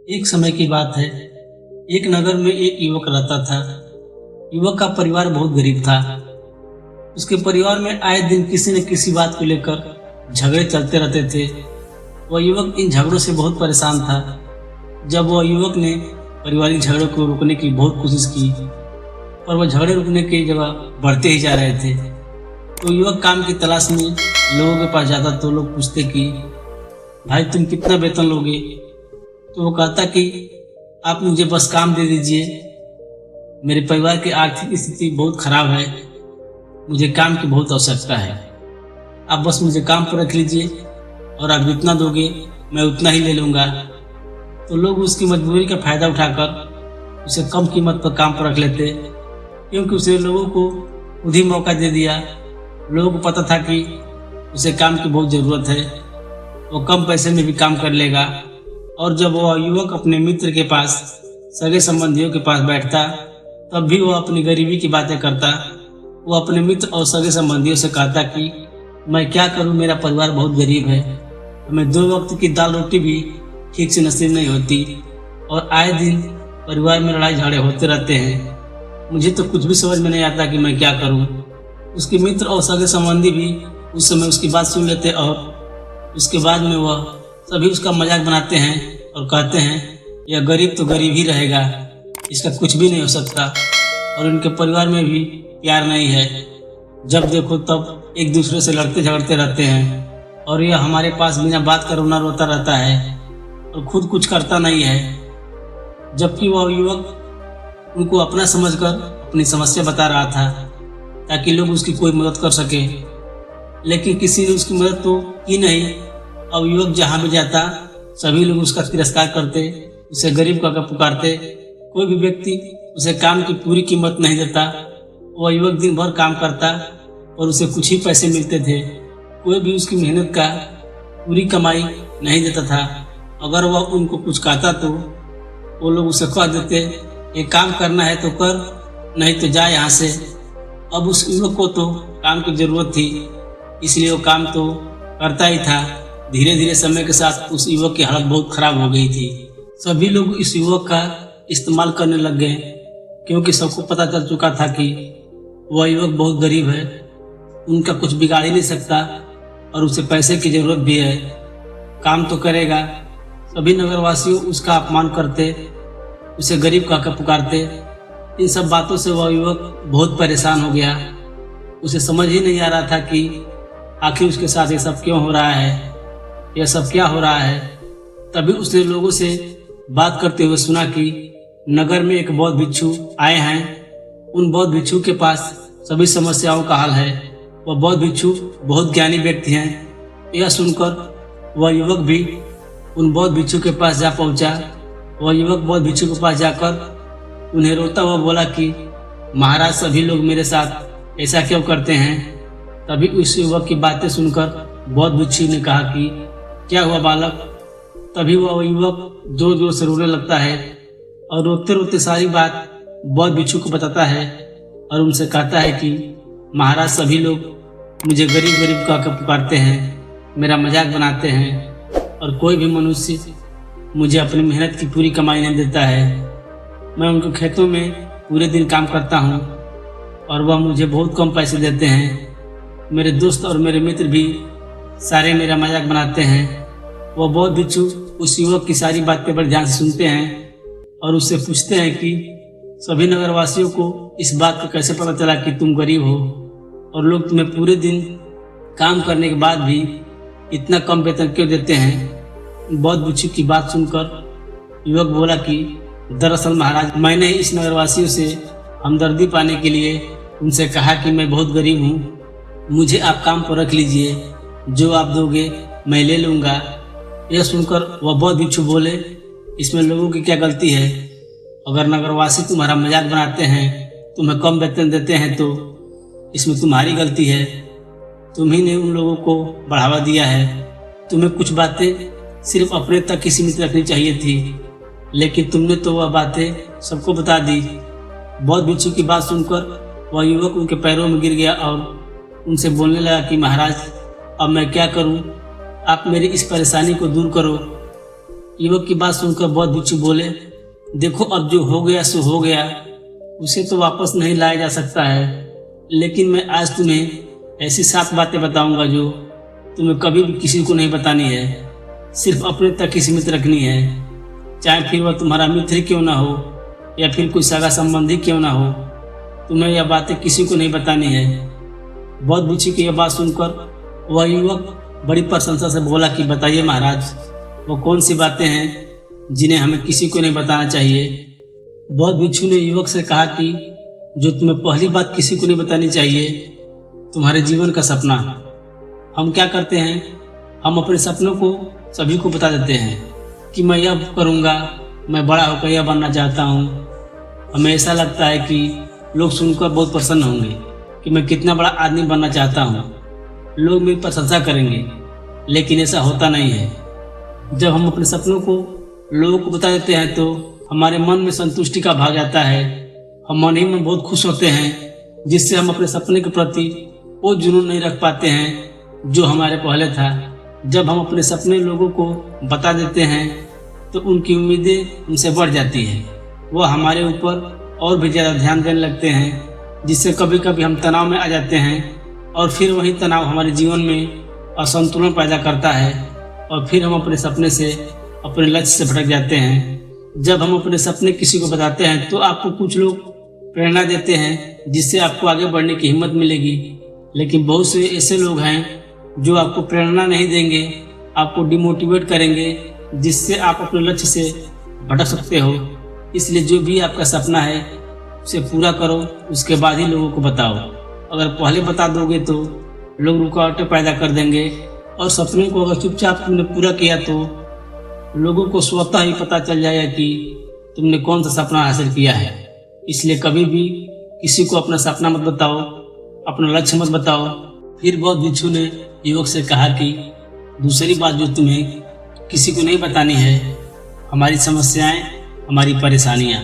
एक समय की बात है। एक नगर में एक युवक रहता था। युवक का परिवार बहुत गरीब था। उसके परिवार में आए दिन किसी न किसी बात को लेकर झगड़े चलते रहते थे। वह युवक इन झगड़ों से बहुत परेशान था। जब वह युवक ने पारिवारिक झगड़ों को रोकने की बहुत कोशिश की, पर वह झगड़े रुकने की जगह बढ़ते ही जा रहे थे। तो युवक काम की तलाश में लोगों के पास जाता तो लोग पूछते कि भाई तुम कितना वेतन लोगे। तो वो कहता कि आप मुझे बस काम दे दीजिए, मेरे परिवार की आर्थिक स्थिति बहुत खराब है, मुझे काम की बहुत आवश्यकता है, आप बस मुझे काम पर रख लीजिए और आप जितना दोगे मैं उतना ही ले लूँगा। तो लोग उसकी मजबूरी का फ़ायदा उठाकर उसे कम कीमत पर काम पर रख लेते, क्योंकि उसे लोगों को खुद ही मौका दे दिया। लोगों को पता था कि उसे काम की बहुत ज़रूरत है, वो कम पैसे में भी काम कर लेगा। और जब वह युवक अपने मित्र के पास, सगे संबंधियों के पास बैठता, तब भी वह अपनी गरीबी की बातें करता। वो अपने मित्र और सगे संबंधियों से कहता कि मैं क्या करूं, मेरा परिवार बहुत गरीब है, हमें 2 वक्त की दाल रोटी भी ठीक से नसीब नहीं होती और आए दिन परिवार में लड़ाई झगड़े होते रहते हैं। मुझे तो कुछ भी समझ में नहीं आता कि मैं क्या करूं। उसके मित्र और सगे संबंधी भी उस समय उसकी बात सुन लेते और उसके बाद में वह सभी उसका मजाक बनाते हैं और कहते हैं यह गरीब तो गरीब ही रहेगा, इसका कुछ भी नहीं हो सकता। और उनके परिवार में भी प्यार नहीं है, जब देखो तब एक दूसरे से लड़ते झगड़ते रहते हैं। और यह हमारे पास बिना बात कर रोना रोता रहता है और खुद कुछ करता नहीं है। जबकि वह युवक उनको अपना समझकर अपनी समस्या बता रहा था ताकि लोग उसकी कोई मदद कर सके, लेकिन किसी ने उसकी मदद तो की नहीं। अब युवक जहाँ भी जाता सभी लोग उसका तिरस्कार करते, उसे गरीब कहकर पुकारते। कोई भी व्यक्ति उसे काम की पूरी कीमत नहीं देता। वह युवक दिन भर काम करता और उसे कुछ ही पैसे मिलते थे। कोई भी उसकी मेहनत का पूरी कमाई नहीं देता था। अगर वह उनको कुछ कहता तो वो लोग उसे कह देते ये काम करना है तो कर, नहीं तो जा यहाँ से। अब उस युवक को तो काम की ज़रूरत थी, इसलिए वो काम तो करता ही था। धीरे धीरे समय के साथ उस युवक की हालत बहुत खराब हो गई थी। सभी लोग इस युवक का इस्तेमाल करने लग गए, क्योंकि सबको पता चल चुका था कि वह युवक बहुत गरीब है, उनका कुछ बिगाड़ ही नहीं सकता और उसे पैसे की ज़रूरत भी है। काम तो करेगा। सभी नगरवासियों उसका अपमान करते, उसे गरीब कहकर पुकारते। इन सब बातों से वह युवक बहुत परेशान हो गया। उसे समझ ही नहीं आ रहा था कि आखिर उसके साथ ये सब क्यों हो रहा है, यह सब क्या हो रहा है। तभी उसने लोगों से बात करते हुए सुना कि नगर में एक बौद्ध भिक्षु आए हैं। उन बौद्ध भिक्षु के पास सभी समस्याओं का हल है। वह बौद्ध भिक्षु बहुत ज्ञानी व्यक्ति हैं। यह सुनकर वह युवक भी उन बौद्ध भिक्षु के पास जा पहुंचा। वह युवक बौद्ध भिक्षु के पास जाकर उन्हें रोता हुआ बोला कि महाराज सभी लोग मेरे साथ ऐसा क्यों करते हैं। तभी उस युवक की बातें सुनकर बौद्ध भिक्षु ने कहा कि क्या हुआ बालक। तभी वह युवक जोर जोर से रोने लगता है और रोते रोते सारी बात बौद्ध भिक्षु को बताता है और उनसे कहता है कि महाराज सभी लोग मुझे गरीब गरीब कहकर पुकारते हैं, मेरा मजाक बनाते हैं और कोई भी मनुष्य मुझे अपनी मेहनत की पूरी कमाई नहीं देता है। मैं उनके खेतों में पूरे दिन काम करता हूँ और वह मुझे बहुत कम पैसे देते हैं। मेरे दोस्त और मेरे मित्र भी सारे मेरा मजाक बनाते हैं। वह बौद्ध भिक्षु उस युवक की सारी बातें बड़े ध्यान से सुनते हैं और उससे पूछते हैं कि सभी नगरवासियों को इस बात का कैसे पता चला कि तुम गरीब हो और लोग तुम्हें पूरे दिन काम करने के बाद भी इतना कम वेतन क्यों देते हैं। बौद्ध भिक्षु की बात सुनकर युवक बोला कि दरअसल महाराज, मैंने इस नगरवासियों से हमदर्दी पाने के लिए उनसे कहा कि मैं बहुत गरीब हूँ, मुझे आप काम पर रख लीजिए, जो आप दोगे मैं ले लूँगा। यह सुनकर वह बौद्ध भिक्षु बोले इसमें लोगों की क्या गलती है। अगर नगरवासी तुम्हारा मजाक बनाते हैं, तुम्हें कम वेतन देते हैं तो इसमें तुम्हारी गलती है। तुम ही ने उन लोगों को बढ़ावा दिया है। तुम्हें कुछ बातें सिर्फ अपने तक ही सीमित रखनी चाहिए थी, लेकिन तुमने तो वह बातें सबको बता दी। बौद्ध भिक्षु की बात सुनकर वह युवक उनके पैरों में गिर गया और उनसे बोलने लगा कि महाराज अब मैं क्या करूं, आप मेरी इस परेशानी को दूर करो। युवक की बात सुनकर बौद्ध भिक्षु बोले, देखो अब जो हो गया सो हो गया, उसे तो वापस नहीं लाया जा सकता है, लेकिन मैं आज तुम्हें ऐसी 7 बातें बताऊंगा जो तुम्हें कभी भी किसी को नहीं बतानी है, सिर्फ अपने तक ही सीमित रखनी है। चाहे फिर वह तुम्हारा मित्र क्यों ना हो या फिर कोई सगा संबंधी क्यों ना हो, तुम्हें यह बातें किसी को नहीं बतानी है। बौद्ध भिक्षु की यह बात सुनकर वह युवक बड़ी प्रशंसा से बोला कि बताइए महाराज, वो कौन सी बातें हैं जिन्हें हमें किसी को नहीं बताना चाहिए। बौद्ध भिक्षु ने युवक से कहा कि जो तुम्हें पहली बात किसी को नहीं बतानी चाहिए, तुम्हारे जीवन का सपना। हम क्या करते हैं, हम अपने सपनों को सभी को बता देते हैं कि मैं यह करूँगा, मैं बड़ा होकर यह बनना चाहता हूँ। हमें ऐसा लगता है कि लोग सुनकर बहुत प्रसन्न होंगे कि मैं कितना बड़ा आदमी बनना चाहता हूँ, लोग मेरी प्रशंसा करेंगे, लेकिन ऐसा होता नहीं है। जब हम अपने सपनों को लोगों को बता देते हैं तो हमारे मन में संतुष्टि का भाव जाता है, हम मन ही में बहुत खुश होते हैं, जिससे हम अपने सपने के प्रति वो जुनून नहीं रख पाते हैं जो हमारे पहले था। जब हम अपने सपने लोगों को बता देते हैं तो उनकी उम्मीदें उनसे बढ़ जाती हैं, वह हमारे ऊपर और भी ज़्यादा ध्यान देने लगते हैं, जिससे कभी कभी हम तनाव में आ जाते हैं और फिर वही तनाव हमारे जीवन में असंतुलन पैदा करता है और फिर हम अपने सपने से, अपने लक्ष्य से भटक जाते हैं। जब हम अपने सपने किसी को बताते हैं तो आपको कुछ लोग प्रेरणा देते हैं जिससे आपको आगे बढ़ने की हिम्मत मिलेगी, लेकिन बहुत से ऐसे लोग हैं जो आपको प्रेरणा नहीं देंगे, आपको डिमोटिवेट करेंगे, जिससे आप अपने लक्ष्य से भटक सकते हो। इसलिए जो भी आपका सपना है उसे पूरा करो, उसके बाद ही लोगों को बताओ। अगर पहले बता दोगे तो लोग रुकावटें पैदा कर देंगे और सपने को अगर चुपचाप तुमने पूरा किया तो लोगों को स्वतः ही पता चल जाएगा कि तुमने कौन सा सपना हासिल किया है। इसलिए कभी भी किसी को अपना सपना मत बताओ, अपना लक्ष्य मत बताओ। फिर बौद्ध भिक्षु ने युवक से कहा कि दूसरी बात जो तुम्हें किसी को नहीं बतानी है, हमारी समस्याएं, हमारी परेशानियां।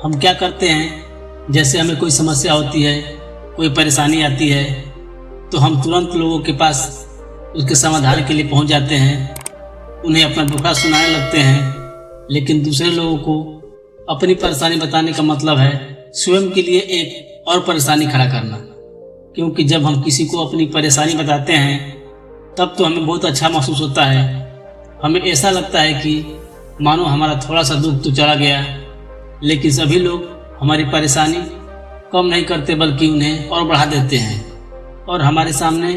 हम क्या करते हैं, जैसे हमें कोई समस्या होती है, कोई परेशानी आती है, तो हम तुरंत लोगों के पास उसके समाधान के लिए पहुंच जाते हैं, उन्हें अपना दुखड़ा सुनाने लगते हैं। लेकिन दूसरे लोगों को अपनी परेशानी बताने का मतलब है स्वयं के लिए एक और परेशानी खड़ा करना, क्योंकि जब हम किसी को अपनी परेशानी बताते हैं तब तो हमें बहुत अच्छा महसूस होता है। हमें ऐसा लगता है कि मानो हमारा थोड़ा सा दुख तो चला गया, लेकिन सभी लोग हमारी परेशानी कम नहीं करते बल्कि उन्हें और बढ़ा देते हैं और हमारे सामने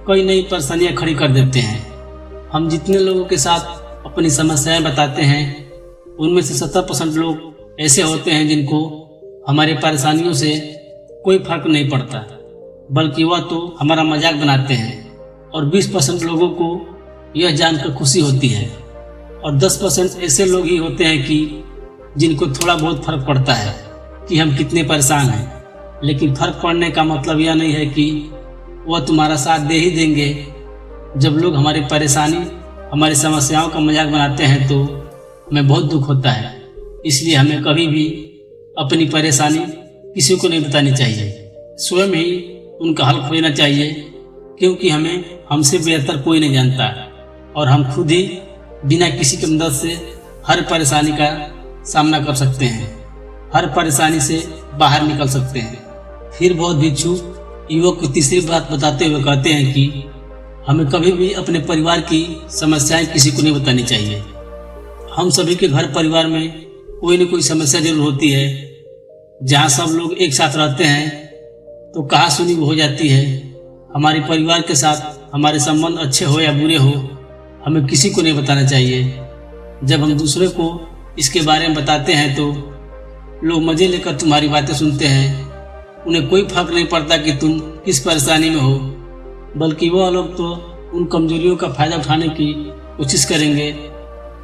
कई नई परेशानियां खड़ी कर देते हैं। हम जितने लोगों के साथ अपनी समस्याएं बताते हैं उनमें से 70% लोग ऐसे होते हैं जिनको हमारी परेशानियों से कोई फर्क नहीं पड़ता, बल्कि वह तो हमारा मजाक बनाते हैं। और 20% लोगों को यह जानकर खुशी होती है और 10% ऐसे लोग ही होते हैं कि जिनको थोड़ा बहुत फर्क पड़ता है कि हम कितने परेशान हैं। लेकिन फर्क पड़ने का मतलब यह नहीं है कि वह तुम्हारा साथ दे ही देंगे। जब लोग हमारी परेशानी, हमारी समस्याओं का मजाक बनाते हैं तो हमें बहुत दुख होता है। इसलिए हमें कभी भी अपनी परेशानी किसी को नहीं बतानी चाहिए, स्वयं ही उनका हल खोजना चाहिए, क्योंकि हमें हमसे बेहतर कोई नहीं जानता और हम खुद ही बिना किसी की मदद से हर परेशानी का सामना कर सकते हैं, हर परेशानी से बाहर निकल सकते हैं। फिर बौद्ध भिक्षु युवक को तीसरी बात बताते हुए कहते हैं कि हमें कभी भी अपने परिवार की समस्याएं किसी को नहीं बतानी चाहिए। हम सभी के घर परिवार में कोई न कोई समस्या जरूर होती है। जहाँ सब लोग एक साथ रहते हैं तो कहा सुनी हो जाती है। हमारे परिवार के साथ हमारे संबंध अच्छे हो या बुरे हो, हमें किसी को नहीं बताना चाहिए। जब हम दूसरे को इसके बारे में बताते हैं तो लोग मजे लेकर तुम्हारी बातें सुनते हैं। उन्हें कोई फर्क नहीं पड़ता कि तुम किस परेशानी में हो, बल्कि वह लोग तो उन कमजोरियों का फायदा उठाने की कोशिश करेंगे।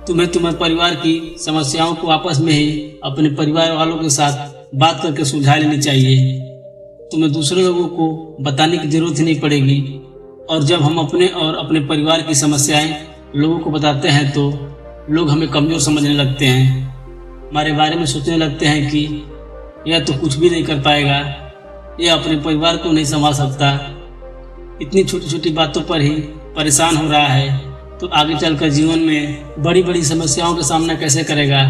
तुम्हें तुम्हारे परिवार की समस्याओं को आपस में ही अपने परिवार वालों के साथ बात करके सुलझा लेनी चाहिए। तुम्हें दूसरे लोगों को बताने की जरूरत ही नहीं पड़ेगी। और जब हम अपने और अपने परिवार की समस्याएं लोगों को बताते हैं तो लोग हमें कमजोर समझने लगते हैं, हमारे बारे में सोचने लगते हैं कि यह तो कुछ भी नहीं कर पाएगा, यह अपने परिवार को नहीं संभाल सकता, इतनी छोटी छोटी बातों पर ही परेशान हो रहा है। तो आगे चलकर जीवन में बड़ी बड़ी समस्याओं का सामना कैसे करेगा।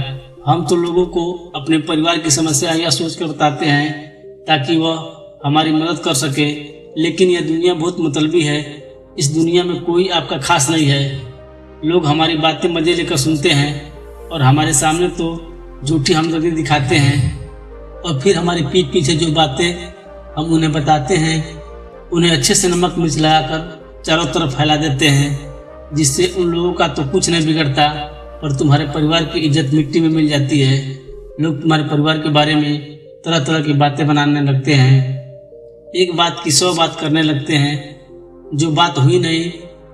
हम तो लोगों को अपने परिवार की समस्या यह सोचकर बताते हैं ताकि वह हमारी मदद कर सके, लेकिन यह दुनिया बहुत मतलबी है। इस दुनिया में कोई आपका खास नहीं है। लोग हमारी बातें मजे लेकर सुनते हैं और हमारे सामने तो झूठी हमदर्दी दिखाते हैं, और फिर हमारी पीठ पीछे जो बातें हम उन्हें बताते हैं उन्हें अच्छे से नमक मिर्च लगाकर चारों तरफ फैला देते हैं, जिससे उन लोगों का तो कुछ नहीं बिगड़ता, पर तुम्हारे परिवार की इज्जत मिट्टी में मिल जाती है। लोग तुम्हारे परिवार के बारे में तरह तरह की बातें बनाने लगते हैं, एक बात की 100 बात करने लगते हैं। जो बात हुई नहीं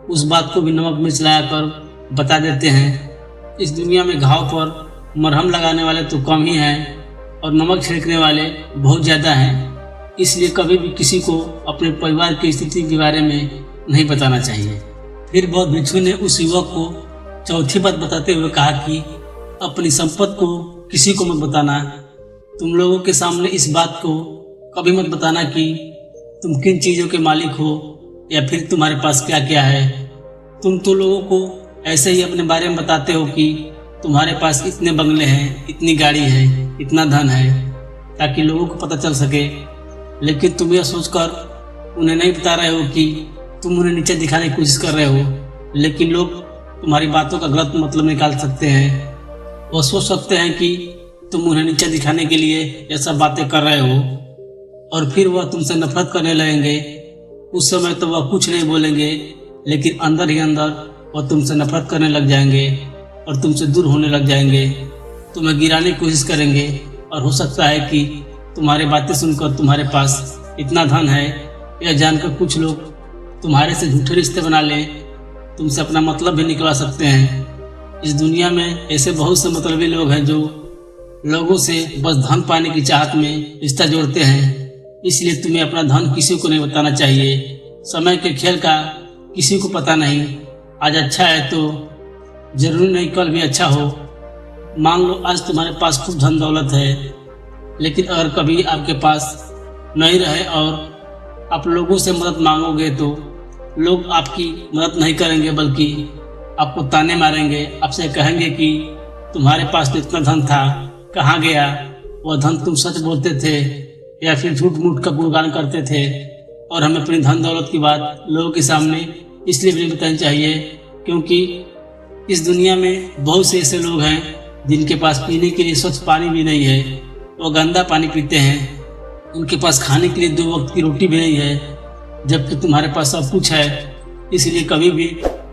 उस बात को भी नमक मिर्च लगाकर बता देते हैं। इस दुनिया में घाव पर मरहम लगाने वाले तो कम ही हैं और नमक छिड़कने वाले बहुत ज़्यादा हैं। इसलिए कभी भी किसी को अपने परिवार की स्थिति के बारे में नहीं बताना चाहिए। फिर बौद्ध भिक्षु ने उस युवक को चौथी बात बताते हुए कहा कि अपनी संपत्ति को किसी को मत बताना। तुम लोगों के सामने इस बात को कभी मत बताना कि तुम किन चीज़ों के मालिक हो या फिर तुम्हारे पास क्या क्या है। तुम तो लोगों को ऐसे ही अपने बारे में बताते हो कि तुम्हारे पास इतने बंगले हैं, इतनी गाड़ी है, इतना धन है, ताकि लोगों को पता चल सके। लेकिन तुम यह सोचकर उन्हें नहीं बता रहे हो कि तुम उन्हें नीचे दिखाने की कोशिश कर रहे हो। लेकिन लोग तुम्हारी बातों का गलत मतलब निकाल सकते हैं। वो सोच सकते हैं कि तुम उन्हें नीचे दिखाने के लिए ये सब बातें कर रहे हो, और फिर वह तुमसे नफरत करने लगेंगे। उस समय तो वह कुछ नहीं बोलेंगे, लेकिन अंदर ही अंदर वह तुमसे नफरत करने लग जाएंगे और तुमसे दूर होने लग जाएंगे। तुम्हें गिराने की कोशिश करेंगे, और हो सकता है कि तुम्हारी बातें सुनकर तुम्हारे पास इतना धन है यह जानकर कुछ लोग तुम्हारे से झूठे रिश्ते बना लें, तुमसे अपना मतलब भी निकलवा सकते हैं। इस दुनिया में ऐसे बहुत से मतलबी लोग हैं जो लोगों से बस धन पाने की चाहत में रिश्ता जोड़ते हैं। इसलिए तुम्हें अपना धन किसी को नहीं बताना चाहिए। समय के खेल का किसी को पता नहीं। आज अच्छा है तो जरूरी नहीं कल भी अच्छा हो। मान लो आज तुम्हारे पास खूब धन दौलत है, लेकिन अगर कभी आपके पास नहीं रहे और आप लोगों से मदद मांगोगे तो लोग आपकी मदद नहीं करेंगे, बल्कि आपको ताने मारेंगे। आपसे कहेंगे कि तुम्हारे पास तो इतना धन था, कहाँ गया? वह धन तुम सच बोलते थे या फिर झूठ मूठ का गुणगान करते थे। और हमें अपनी धन दौलत की बात लोगों के सामने इसलिए भी नहीं बतानी चाहिए क्योंकि इस दुनिया में बहुत से ऐसे लोग हैं जिनके पास पीने के लिए स्वच्छ पानी भी नहीं है, वो गंदा पानी पीते हैं। उनके पास खाने के लिए 2 वक्त की रोटी भी नहीं है, जबकि तुम्हारे पास सब कुछ है। इसलिए कभी भी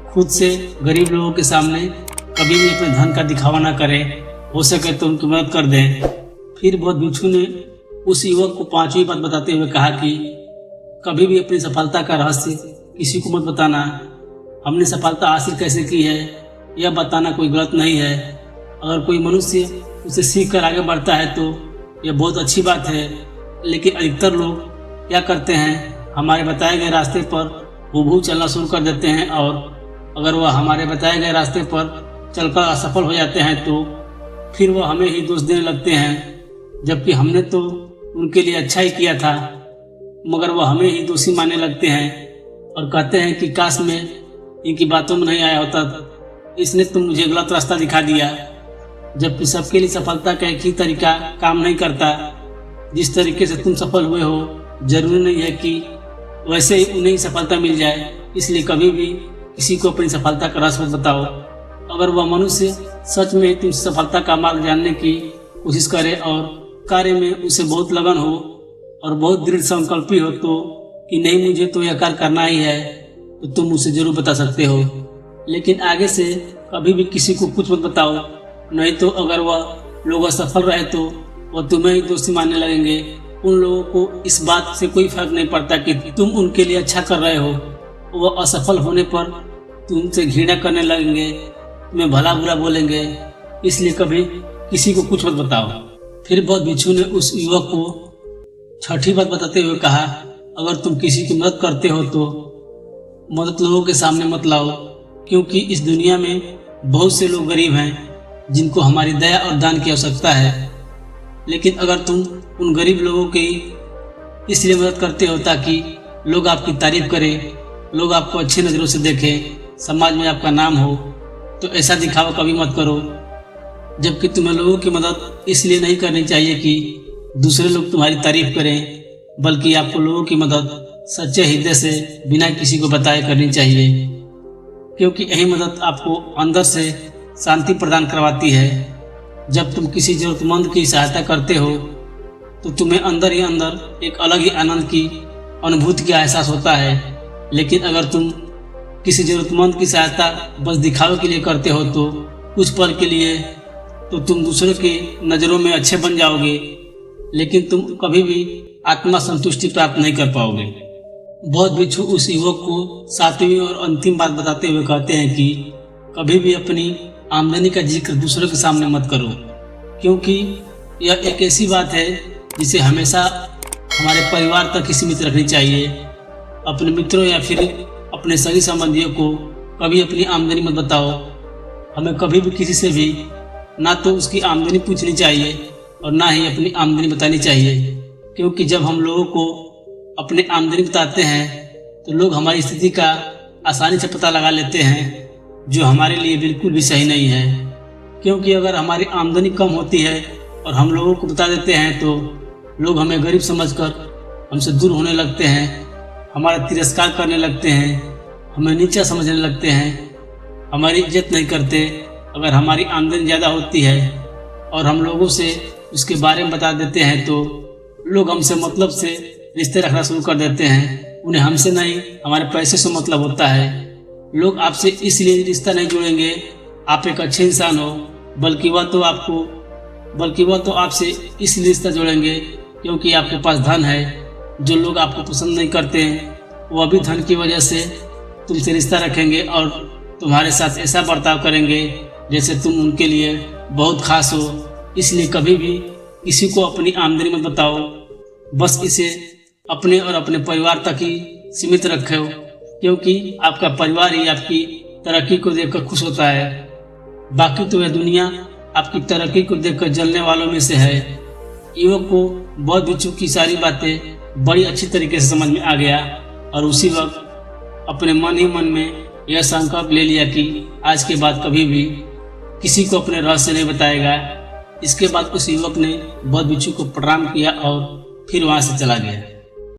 खुद से गरीब लोगों के सामने कभी भी अपने धन का दिखावा ना करें। हो सके तो उनकी मदद कर दें। फिर बौद्ध भिक्षु ने उस युवक को 5वीं बात बताते हुए कहा कि कभी भी अपनी सफलता का रहस्य किसी को मत बताना। हमने सफलता हासिल कैसे की है यह बताना कोई गलत नहीं है। अगर कोई मनुष्य उसे सीख कर आगे बढ़ता है तो यह बहुत अच्छी बात है, लेकिन अधिकतर लोग क्या करते हैं, हमारे बताए गए रास्ते पर हूबहू चलना शुरू कर देते हैं, और अगर वह हमारे बताए गए रास्ते पर चलकर असफल हो जाते हैं तो फिर वह हमें ही दोष देने लगते हैं, जबकि हमने तो उनके लिए अच्छा ही किया था। मगर वह हमें ही दोषी मानने लगते हैं और कहते हैं कि काश मैं इनकी बातों में नहीं आया होता, इसने तो मुझे गलत रास्ता दिखा दिया। जबकि सबके लिए सफलता का एक ही तरीका काम नहीं करता। जिस तरीके से तुम सफल हुए हो जरूरी नहीं है कि वैसे ही उन्हें सफलता मिल जाए। इसलिए कभी भी किसी को अपनी सफलता का राज मत बताओ। अगर वह मनुष्य सच में तुमसे सफलता का मार्ग जानने की कोशिश करे और कार्य में उसे बहुत लगन हो और बहुत दृढ़ संकल्पी हो तो कि नहीं मुझे तो यह कार्य करना ही है, तो तुम उसे जरूर बता सकते हो। लेकिन आगे से कभी भी किसी को कुछ मत बताओ, नहीं तो अगर वह लोग असफल रहे तो वह तुम्हें ही दोषी मानने लगेंगे। उन लोगों को इस बात से कोई फर्क नहीं पड़ता कि तुम उनके लिए अच्छा कर रहे हो। वह असफल होने पर तुमसे घृणा करने लगेंगे, तुम्हें भला बुरा बोलेंगे। इसलिए कभी किसी को कुछ मत बताओ। फिर बौद्ध भिक्षु ने उस युवक को 6ठी बात बताते हुए कहा, अगर तुम किसी की मदद करते हो तो मदद लोगों के सामने मत लाओ, क्योंकि इस दुनिया में बहुत से लोग गरीब हैं जिनको हमारी दया और दान की आवश्यकता है। लेकिन अगर तुम उन गरीब लोगों की इसलिए मदद करते हो ताकि लोग आपकी तारीफ करें, लोग आपको अच्छी नज़रों से देखें, समाज में आपका नाम हो, तो ऐसा दिखावा कभी मत करो। जबकि तुम्हें लोगों की मदद इसलिए नहीं करनी चाहिए कि दूसरे लोग तुम्हारी तारीफ करें, बल्कि आपको लोगों की मदद सच्चे हृदय से बिना किसी को बताए करनी चाहिए, क्योंकि यही मदद आपको अंदर से शांति प्रदान करवाती है। जब तुम किसी जरूरतमंद की सहायता करते हो तो तुम्हें अंदर ही अंदर एक अलग ही आनंद की अनुभूति का एहसास होता है। लेकिन अगर तुम किसी जरूरतमंद की सहायता बस दिखावे के लिए करते हो तो कुछ पल के लिए तो तुम दूसरों की नज़रों में अच्छे बन जाओगे, लेकिन तुम कभी भी आत्मा संतुष्टि प्राप्त नहीं कर पाओगे। बौद्ध भिक्षु उस युवक को सातवीं और अंतिम बात बताते हुए कहते हैं कि कभी भी अपनी आमदनी का जिक्र दूसरों के सामने मत करो, क्योंकि यह एक ऐसी बात है जिसे हमेशा हमारे परिवार तक ही सीमित रखनी चाहिए। अपने मित्रों या फिर अपने सगी संबंधियों को कभी अपनी आमदनी मत बताओ। हमें कभी भी किसी से भी ना तो उसकी आमदनी पूछनी चाहिए और ना ही अपनी आमदनी बतानी चाहिए, क्योंकि जब हम लोगों को अपनी आमदनी बताते हैं तो लोग हमारी स्थिति का आसानी से पता लगा लेते हैं, जो हमारे लिए बिल्कुल भी सही नहीं है। क्योंकि अगर हमारी आमदनी कम होती है और हम लोगों को बता देते हैं तो लोग हमें गरीब समझकर हमसे दूर होने लगते हैं, हमारा तिरस्कार करने लगते हैं, हमें नीचा समझने लगते हैं, हमारी इज्जत नहीं करते। अगर हमारी आमदनी ज़्यादा होती है और हम लोगों से उसके बारे में बता देते हैं तो लोग हमसे मतलब से रिश्ते रखना शुरू कर देते हैं। उन्हें हमसे नहीं, हमारे पैसे से मतलब होता है। लोग आपसे इसलिए रिश्ता नहीं जोड़ेंगे आप एक अच्छे इंसान हो, बल्कि वह तो आपसे इसलिए रिश्ता जोड़ेंगे क्योंकि आपके पास धन है। जो लोग आपको पसंद नहीं करते हैं वो अभी धन की वजह से तुमसे रिश्ता रखेंगे और तुम्हारे साथ ऐसा बर्ताव करेंगे जैसे तुम उनके लिए बहुत खास हो। इसलिए कभी भी किसी को अपनी आमदनी मत बताओ, बस इसे अपने और अपने परिवार तक ही सीमित रखो, क्योंकि आपका परिवार ही आपकी तरक्की को देखकर खुश होता है। बाकी तो यह दुनिया आपकी तरक्की को देखकर जलने वालों में से है। युवक को बौद्ध भिक्षु की सारी बातें बड़ी अच्छी तरीके से समझ में आ गया और उसी वक्त अपने मन ही मन में यह संकल्प ले लिया कि आज के बाद कभी भी किसी को अपने रहस्य नहीं बताएगा। इसके बाद उस युवक ने बौद्ध भिक्षु को प्रणाम किया और फिर वहां से चला गया।